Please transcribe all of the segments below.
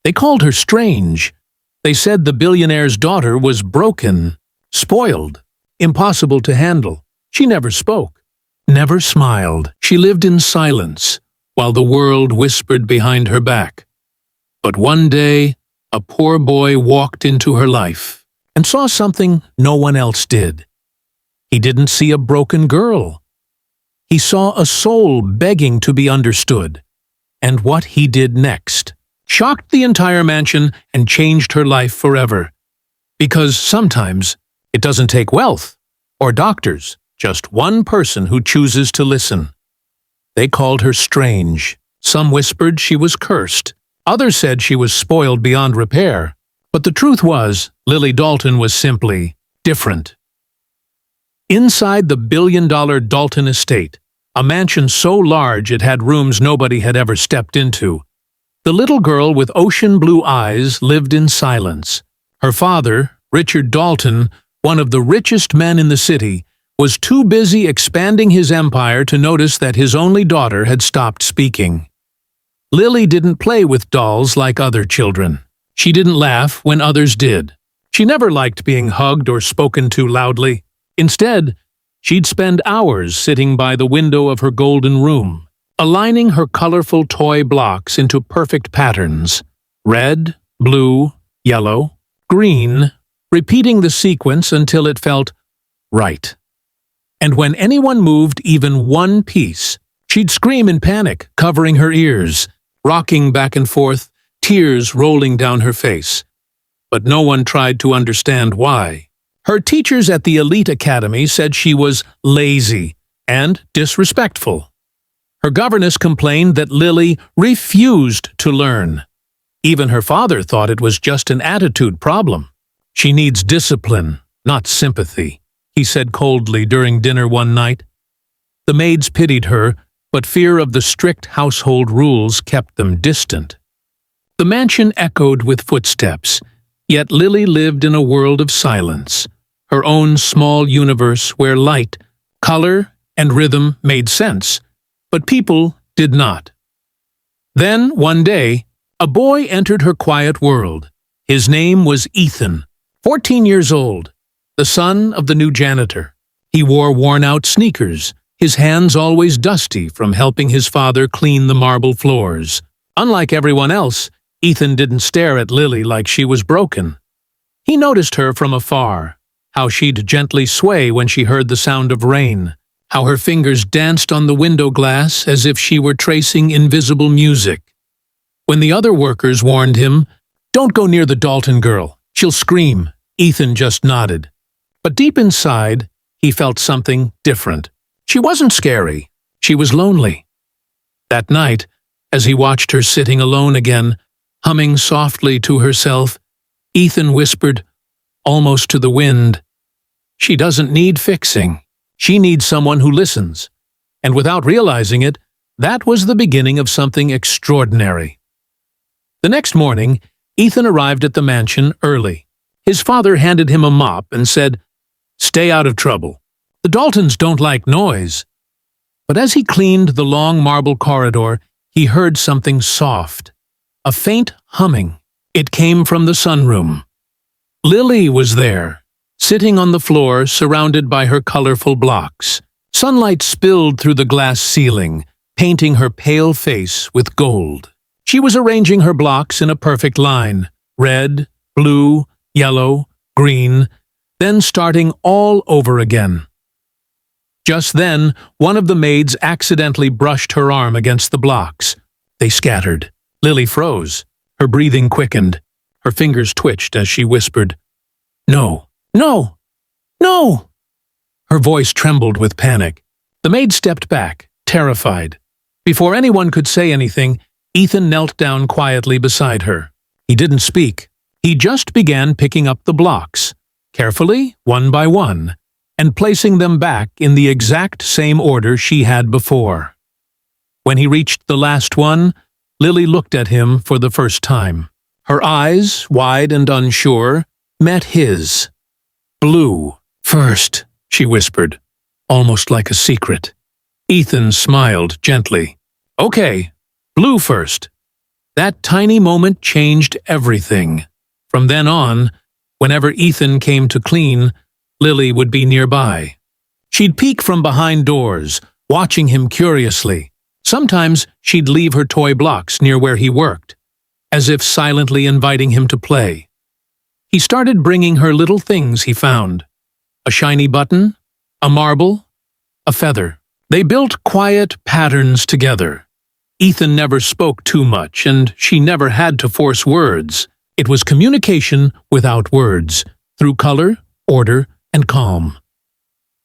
They called her strange. They said the billionaire's daughter was broken, spoiled, impossible to handle. She never spoke, never smiled. She lived in silence, while the world whispered behind her back. But one day, a poor boy walked into her life and saw something no one else did. He didn't see a broken girl. He saw a soul begging to be understood. And what he did next shocked the entire mansion and changed her life forever. Because sometimes it doesn't take wealth or doctors, just one person who chooses to listen. They called her strange. Some whispered she was cursed. Others said she was spoiled beyond repair. But the truth was, Lily Dalton was simply different. Inside the billion-dollar Dalton estate, a mansion so large it had rooms nobody had ever stepped into, the little girl with ocean blue eyes lived in silence. Her father, Richard Dalton, one of the richest men in the city, was too busy expanding his empire to notice that his only daughter had stopped speaking. Lily didn't play with dolls like other children. She didn't laugh when others did. She never liked being hugged or spoken to loudly. Instead, she'd spend hours sitting by the window of her golden room, aligning her colorful toy blocks into perfect patterns: red, blue, yellow, green, repeating the sequence until it felt right. And when anyone moved even one piece, she'd scream in panic, covering her ears, rocking back and forth, tears rolling down her face. But no one tried to understand why. Her teachers at the elite academy said she was lazy and disrespectful. Her governess complained that Lily refused to learn. Even her father thought it was just an attitude problem. "She needs discipline, not sympathy," he said coldly during dinner one night. The maids pitied her, but fear of the strict household rules kept them distant. The mansion echoed with footsteps, yet Lily lived in a world of silence, her own small universe where light, color, and rhythm made sense, but people did not. Then, one day, a boy entered her quiet world. His name was Ethan, 14 years old, the son of the new janitor. He wore worn-out sneakers, his hands always dusty from helping his father clean the marble floors. Unlike everyone else, Ethan didn't stare at Lily like she was broken. He noticed her from afar, how she'd gently sway when she heard the sound of rain, how her fingers danced on the window glass as if she were tracing invisible music. When the other workers warned him, "Don't go near the Dalton girl, she'll scream," Ethan just nodded. But deep inside, he felt something different. She wasn't scary, she was lonely. That night, as he watched her sitting alone again, humming softly to herself, Ethan whispered, almost to the wind, "She doesn't need fixing. She needs someone who listens." And without realizing it, that was the beginning of something extraordinary. The next morning, Ethan arrived at the mansion early. His father handed him a mop and said, "Stay out of trouble. The Daltons don't like noise." But as he cleaned the long marble corridor, he heard something soft, a faint humming. It came from the sunroom. Lily was there, sitting on the floor surrounded by her colorful blocks. Sunlight spilled through the glass ceiling, painting her pale face with gold. She was arranging her blocks in a perfect line, red, blue, yellow, green, then starting all over again. Just then, one of the maids accidentally brushed her arm against the blocks. They scattered. Lily froze. Her breathing quickened. Her fingers twitched as she whispered, "No, no, no!" Her voice trembled with panic. The maid stepped back, terrified. Before anyone could say anything, Ethan knelt down quietly beside her. He didn't speak. He just began picking up the blocks, carefully, one by one, and placing them back in the exact same order she had before. When he reached the last one, Lily looked at him for the first time. Her eyes, wide and unsure, met his. "Blue first," she whispered, almost like a secret. Ethan smiled gently. "Okay, blue first." That tiny moment changed everything. From then on, whenever Ethan came to clean, Lily would be nearby. She'd peek from behind doors, watching him curiously. Sometimes she'd leave her toy blocks near where he worked, as if silently inviting him to play. He started bringing her little things he found. A shiny button, a marble, a feather. They built quiet patterns together. Ethan never spoke too much, and she never had to force words. It was communication without words, through color, order, and calm.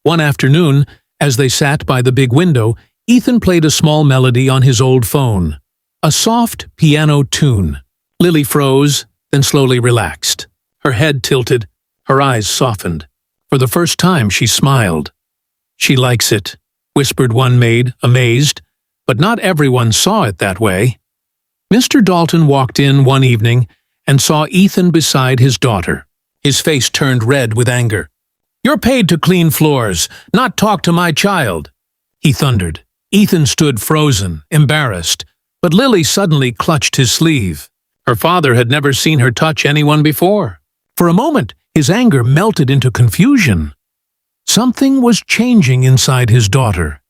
One afternoon, as they sat by the big window, Ethan played a small melody on his old phone. A soft piano tune. Lily froze, then slowly relaxed. Her head tilted, her eyes softened. For the first time, she smiled. "She likes it," whispered one maid, amazed, but not everyone saw it that way. Mr. Dalton walked in one evening and saw Ethan beside his daughter. His face turned red with anger. "You're paid to clean floors, not talk to my child," he thundered. Ethan stood frozen, embarrassed, but Lily suddenly clutched his sleeve. Her father had never seen her touch anyone before. For a moment, his anger melted into confusion. Something was changing inside his daughter,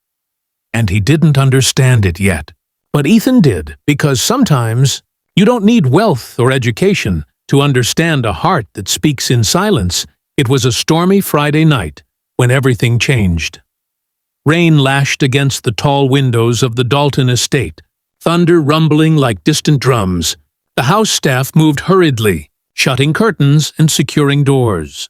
and he didn't understand it yet. But Ethan did, because sometimes you don't need wealth or education to understand a heart that speaks in silence. It was a stormy Friday night when everything changed. Rain lashed against the tall windows of the Dalton estate, thunder rumbling like distant drums. The house staff moved hurriedly, shutting curtains and securing doors.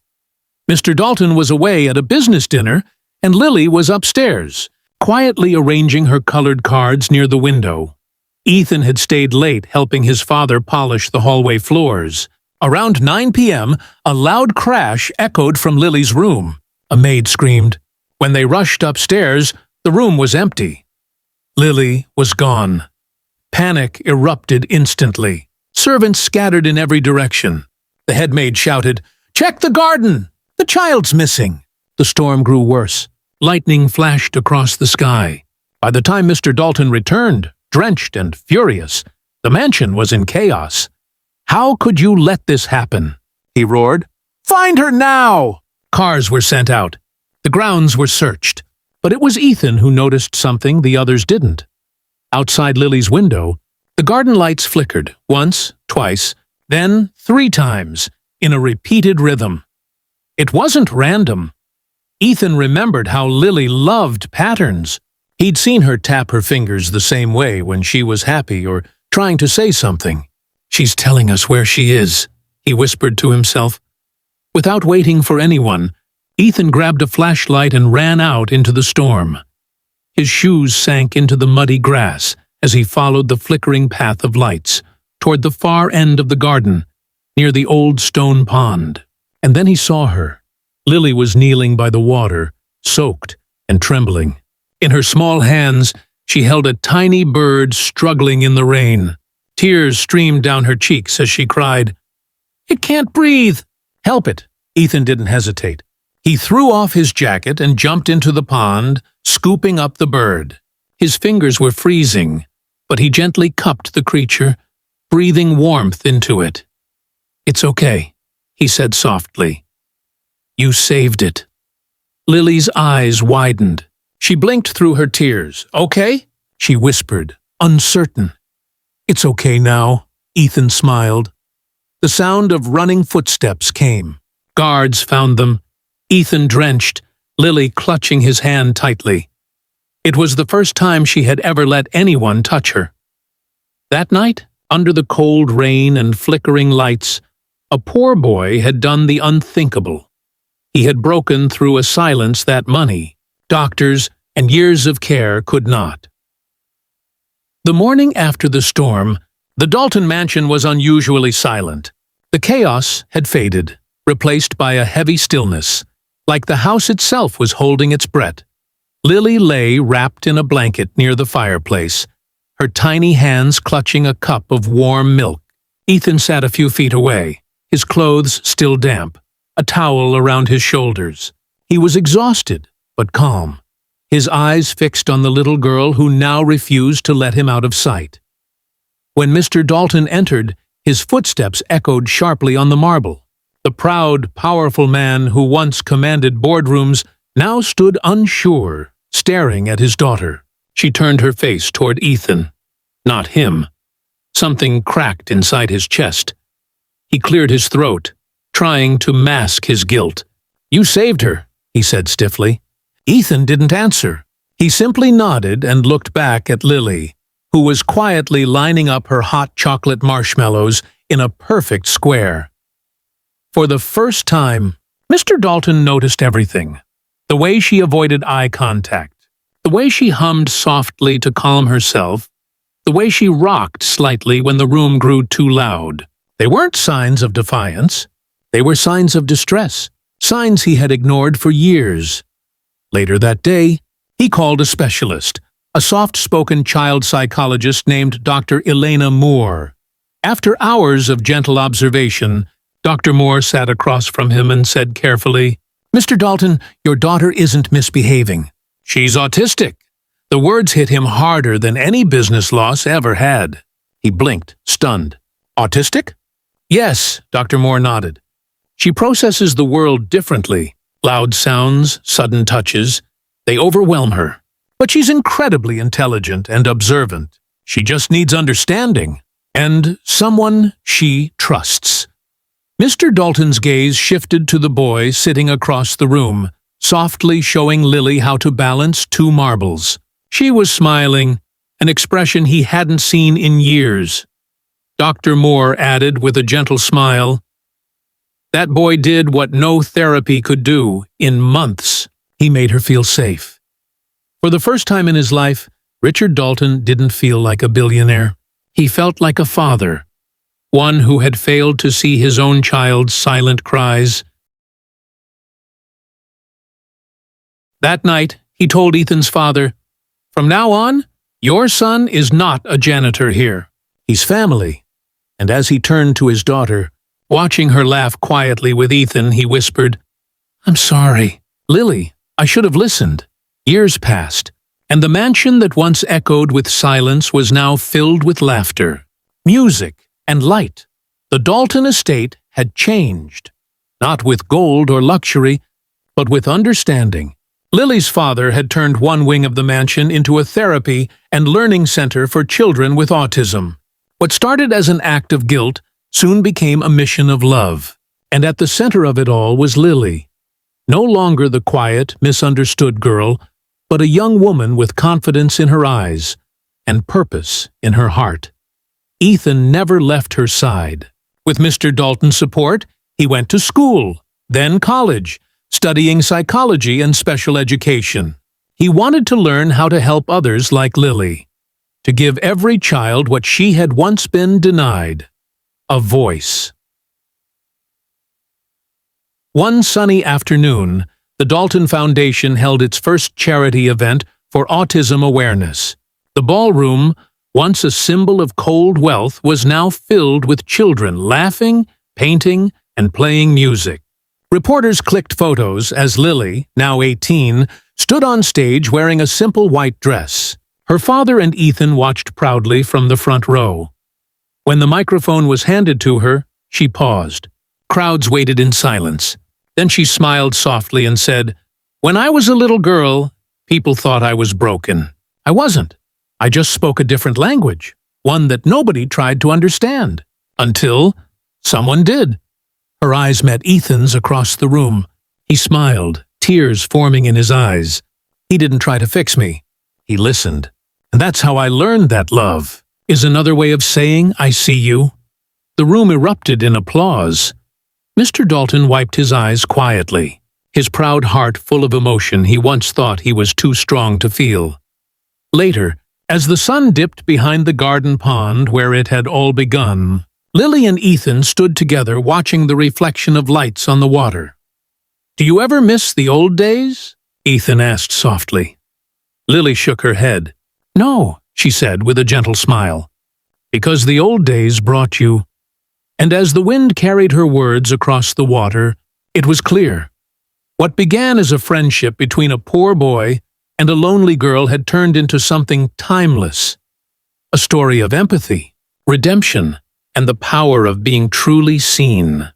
Mr. Dalton was away at a business dinner, and Lily was upstairs, quietly arranging her colored cards near the window. Ethan had stayed late helping his father polish the hallway floors. Around 9 p.m., a loud crash echoed from Lily's room. A maid screamed. When they rushed upstairs, the room was empty. Lily was gone. Panic erupted instantly. Servants scattered in every direction. The head maid shouted, "Check the garden! The child's missing!" The storm grew worse. Lightning flashed across the sky. By the time Mr. Dalton returned, drenched and furious, the mansion was in chaos. "How could you let this happen?" he roared. "Find her now!" Cars were sent out. The grounds were searched. But it was Ethan who noticed something the others didn't. Outside Lily's window, the garden lights flickered, once, twice, then 3 times, in a repeated rhythm. It wasn't random. Ethan remembered how Lily loved patterns. He'd seen her tap her fingers the same way when she was happy or trying to say something. "She's telling us where she is," he whispered to himself. Without waiting for anyone, Ethan grabbed a flashlight and ran out into the storm. His shoes sank into the muddy grass as he followed the flickering path of lights toward the far end of the garden, near the old stone pond. And then he saw her. Lily was kneeling by the water, soaked and trembling. In her small hands, she held a tiny bird struggling in the rain. Tears streamed down her cheeks as she cried, "It can't breathe! Help it!" Ethan didn't hesitate. He threw off his jacket and jumped into the pond, scooping up the bird. His fingers were freezing, but he gently cupped the creature, breathing warmth into it. "It's okay," he said softly. "You saved it." Lily's eyes widened. She blinked through her tears. "Okay?" she whispered, uncertain. "It's okay now," Ethan smiled. The sound of running footsteps came. Guards found them. Ethan drenched, Lily clutching his hand tightly. It was the first time she had ever let anyone touch her. That night, under the cold rain and flickering lights, a poor boy had done the unthinkable. He had broken through a silence that money, doctors, and years of care could not. The morning after the storm, the Dalton mansion was unusually silent. The chaos had faded, replaced by a heavy stillness, like the house itself was holding its breath. Lily lay wrapped in a blanket near the fireplace, her tiny hands clutching a cup of warm milk. Ethan sat a few feet away, his clothes still damp, a towel around his shoulders. He was exhausted, but calm, his eyes fixed on the little girl who now refused to let him out of sight. When Mr. Dalton entered, his footsteps echoed sharply on the marble. The proud, powerful man who once commanded boardrooms now stood unsure, staring at his daughter. She turned her face toward Ethan. Not him. Something cracked inside his chest. He cleared his throat, trying to mask his guilt. "You saved her," he said stiffly. Ethan didn't answer. He simply nodded and looked back at Lily, who was quietly lining up her hot chocolate marshmallows in a perfect square. For the first time, Mr. Dalton noticed everything. The way she avoided eye contact, the way she hummed softly to calm herself, the way she rocked slightly when the room grew too loud. They weren't signs of defiance. They were signs of distress, signs he had ignored for years. Later that day, he called a specialist, a soft-spoken child psychologist named Dr. Elena Moore. After hours of gentle observation, Dr. Moore sat across from him and said carefully, "Mr. Dalton, your daughter isn't misbehaving. She's autistic." The words hit him harder than any business loss ever had. He blinked, stunned. "Autistic?" "Yes," Dr. Moore nodded. "She processes the world differently. Loud sounds, sudden touches, they overwhelm her. But she's incredibly intelligent and observant. She just needs understanding, and someone she trusts." Mr. Dalton's gaze shifted to the boy sitting across the room, softly showing Lily how to balance two marbles. She was smiling, an expression he hadn't seen in years. Dr. Moore added with a gentle smile, "That boy did what no therapy could do in months." He made her feel safe. For the first time in his life, Richard Dalton didn't feel like a billionaire. He felt like a father, one who had failed to see his own child's silent cries. That night, he told Ethan's father, "From now on, your son is not a janitor here. He's family." And as he turned to his daughter, watching her laugh quietly with Ethan, he whispered, "I'm sorry. Lily, I should have listened." Years passed, and the mansion that once echoed with silence was now filled with laughter, music, and light. The Dalton estate had changed, not with gold or luxury, but with understanding. Lily's father had turned one wing of the mansion into a therapy and learning center for children with autism. What started as an act of guilt soon became a mission of love, and at the center of it all was Lily. No longer the quiet, misunderstood girl, but a young woman with confidence in her eyes and purpose in her heart. Ethan never left her side. With Mr. Dalton's support, he went to school, then college, studying psychology and special education. He wanted to learn how to help others like Lily, to give every child what she had once been denied, a voice. One sunny afternoon, the Dalton Foundation held its first charity event for autism awareness. The ballroom, once a symbol of cold wealth, was now filled with children laughing, painting, and playing music. Reporters clicked photos as Lily, now 18, stood on stage wearing a simple white dress. Her father and Ethan watched proudly from the front row. When the microphone was handed to her, she paused. Crowds waited in silence. Then she smiled softly and said, "When I was a little girl, people thought I was broken. I wasn't. I just spoke a different language, one that nobody tried to understand. Until someone did." Her eyes met Ethan's across the room. He smiled, tears forming in his eyes. "He didn't try to fix me. He listened. And that's how I learned that love is another way of saying I see you." The room erupted in applause. Mr. Dalton wiped his eyes quietly, his proud heart full of emotion he once thought he was too strong to feel. Later, as the sun dipped behind the garden pond where it had all begun, Lily and Ethan stood together watching the reflection of lights on the water. "Do you ever miss the old days?" Ethan asked softly. Lily shook her head. "No," she said with a gentle smile, "because the old days brought you." And as the wind carried her words across the water, it was clear. What began as a friendship between a poor boy and a lonely girl had turned into something timeless. A story of empathy, redemption, and the power of being truly seen.